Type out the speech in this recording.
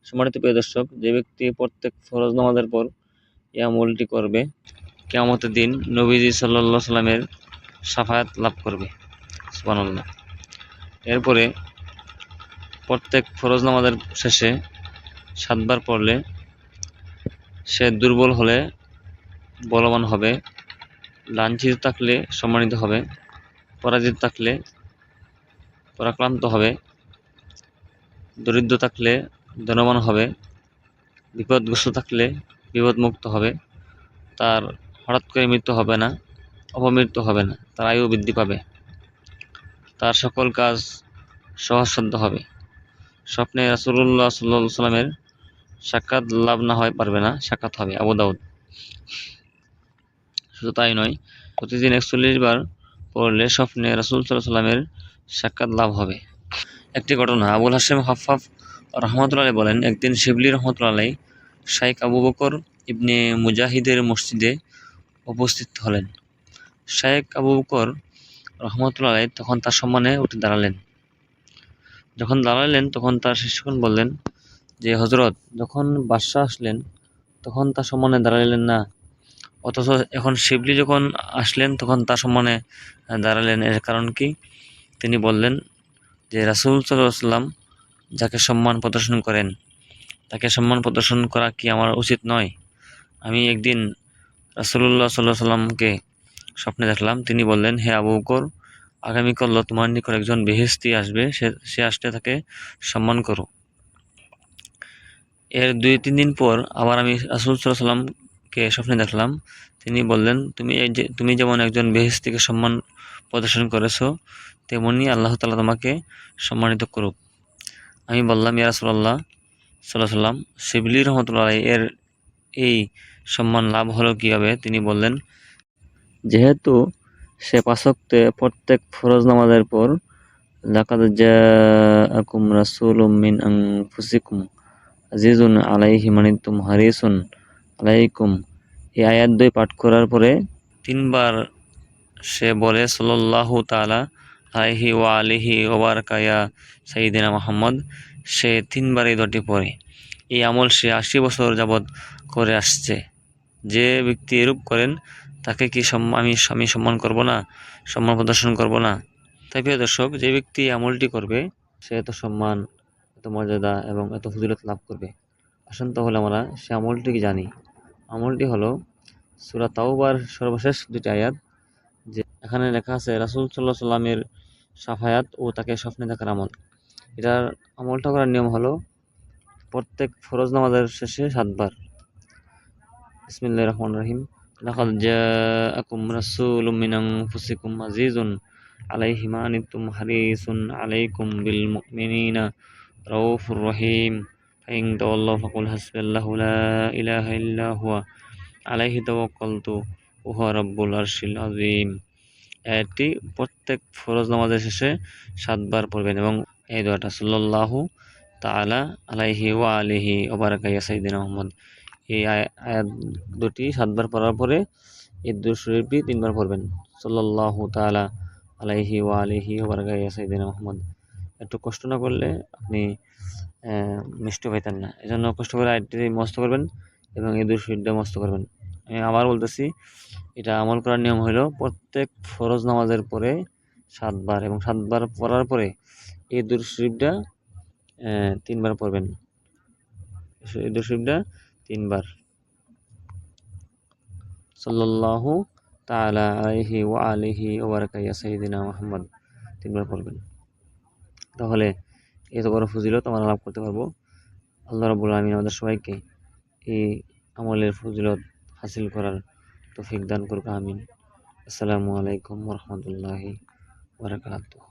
সম্মানিত প্রিয় দর্শক, যে ব্যক্তি প্রত্যেক ফরজ নামাজের পর এই আমলটি করবে, কিয়ামতের দিন নবীজি সাল্লাল্লাহু আলাইহি সাল্লামের শাফায়াত লাভ করবে। সুবহানাল্লাহ। এরপরে প্রত্যেক ফরজ নামাজের শেষে 7 বার পড়লে সে দুর্বল হলে বলবান হবে, লাঞ্ছিত থাকলে সম্মানিত হবে, পরাজিত থাকলে পরাক্রান্ত হবে, দরিদ্র থাকলে ধনবান হবে, বিপদগ্রস্ত থাকলে বিপদমুক্ত হবে, তার হঠাৎ করে মৃত্যু হবে না, অপমৃত্যু হবে না, তার আয়ু বৃদ্ধি পাবে, তার সকল কাজ সহজসাধ্য হবে। স্বপ্নে রাসূলুল্লাহ সাল্লাল্লাহু আলাইহি সাল্লামের সাক্ষাৎ লাভ না হয় পারবে না, সাক্ষাৎ হবে। আবু দাউদ। শুধু তাই নয়, প্রতিদিন 41 বার পড়লে স্বপ্নে রাসূল সাল্লাল্লাহু আলাইহি সাল্লামের সাক্ষাৎ লাভ হবে। একটি ঘটনা, আবুল হাশেম হাফফাফ রহমাতুল্লাহ আলাইহি বলেন, একদিন শিবলি রহমাতুল্লাহ আলাইহি শাইখ আবু বকর ইবনে মুজাহিদের মসজিদে উপস্থিত হলেন। শাইখ আবু বকর রহমাতুল্লাহ আলাইহি তখন তার সম্মানে উঠে দাঁড়ালেন। যখন দাঁড়ালেন তখন তার শিষ্যগণ বললেন যে, হযরত, যখন বাদশাহ আসলেন তখন তার সম্মানে দাঁড়ালেন না, অথচ এখন শিবলি যখন আসলেন তখন তার সম্মানে দাঁড়ালেন, এর কারণ কি? তিনি বললেন যে, রাসূল সাল্লাল্লাহু আলাইহি ওয়াসাল্লাম যাকে সম্মান প্রদর্শন করেন তাকে সম্মান প্রদর্শন করা কি আমার উচিত নয়? আমি একদিন রাসূলুল্লাহ সাল্লাল্লাহু আলাইহি ওয়াসাল্লামকে স্বপ্নে দেখলাম। তিনি বললেন, হে আবু বকর, আগামীকাল তোমার নিকট একজন বেহেশতি আসবে, সে আসলে তাকে সম্মান করো। এর 2-3 দিন পর আবার আমি রাসূল সাল্লাল্লাহু আলাইহি ওয়াসাল্লামকে স্বপ্নে দেখলাম। তিনি বললেন, তুমি যেমন একজন বেহেশতিকে সম্মান প্রদর্শন করেছো, তেমনি আল্লাহ তাআলা তোমাকে সম্মানিত করুক। আমি বললাম, ইয়া রাসূলুল্লাহ সাল্লাল্লাহু আলাইহি ওয়াসাল্লাম, শিবলি রাহমাতুল্লাহ আলাইহি এর এই সম্মান লাভ হলো কিভাবে? তিনি বললেন, যেহেতু সে 5 ওয়াক্তে প্রত্যেক ফরজ নামাজের পর লাকাদ জাআকুম রাসূলুম মিন আনফুসিকুম আজিজুন আলাইহি মা আনিতুম হারিসুন আলাইকুম, এই আয়াত 2 পাঠ করার পরে 3 বার সে বলে সাল্লাল্লাহু তাআলা আলাইহি ওয়া আলিহি ওয়া বারাকা ইয়া সাইয়্যিদিনা মুহাম্মদ। সে 3 বার এই দোয়াটি পড়ে। এই আমল সে 80 বছর যাবৎ করে আসছে। যে ব্যক্তি এরূপ করেন তাকে কি আমি সম্মান করব না, সম্মান প্রদর্শন করব না? তাই প্রিয় দর্শক, যে ব্যক্তি আমলটি করবে সে এত সম্মান, এত মর্যাদা এবং এত ফজিলত লাভ করবে। আসুন তাহলে আমরা সে আমলটি কি জানি। আমলটি হলো সূরা তাওবার সর্বশেষ 2টি আয়াত, যে এখানে লেখা আছে রাসূল সাল্লাল্লাহু আলাইহি সাল্লামের শাফায়াত ও তাকে স্বপ্নে দেখার আমল। এটার আমলটা করার নিয়ম হলো প্রত্যেক ফরজ নামাজের শেষে 7 বার বিসমিল্লাহির রহমানির রহিম লাকাদ জাআকুম রাসূলুম মিন আনফুসিকুম আজিজুন আলাইহি মা আনিতুম হারিসুন আলাইকুম বিল মুমিনিনা রাউফুর রহিম ফাইন তাওয়াল্লাউ ফাকুল হাসবিয়াল্লাহু লা ইলাহা ইল্লা হুয়া আলাইহি তাওয়াক্কালতু ওয়া হুয়া রাব্বুল আরশিল আযীম। এটি প্রত্যেক ফরজ নামাজের শেষে 7 বার পড়বেন এবং এই দোয়াটা সাল্লাল্লাহু তাআলা আলাইহি ওয়া আলিহি ওয়া বারাকা ইয়া সাইয়্যিদিনা মুহাম্মদ, এই আয়াত 2টি 7 বার পড়ার পরে এই দুরূদ শরীফটি 3 বার পড়বেন, সাল্লাল্লাহু তাআলা আলাইহি ওয়া আলিহি ওয়া বারাকা ইয়া সাইয়্যিদিনা মুহাম্মদ। একটু কষ্ট না করলে আপনি মিষ্টি পাইতেন না। এজন্য কষ্ট করে আয়াতটি মুখস্থ করবেন এবং এই দুরূদ শরীফটা মুখস্থ করবেন। আমি আবার বলতেছি, এটা আমল করার নিয়ম হলো প্রত্যেক ফরজ নামাজের পরে 7 বার এবং 7 বার পড়ার পরে এই দুরূদ শরীফটা 3 বার পড়বেন। এই দুরূদ শরীফটা 3 বার, সাল্লাল্লাহু তাআলা আলাইহি ওয়া আলিহি ওয়া বারাকা ইয়া সাইয়্যিদিনা মুহাম্মদ 3 বার পড়বেন। তাহলে এত বড় ফজিলত আমরা লাভ করতে পারবো। আল্লাহ রাব্বুল আলামিন আমাদের সবাইকে এই আমলের ফজিলত হাসিল করার তৌফিক দান করুক। আমিন। আসসালামু আলাইকুম ওয়া রাহমাতুল্লাহি ওয়া বারাকাতুহু।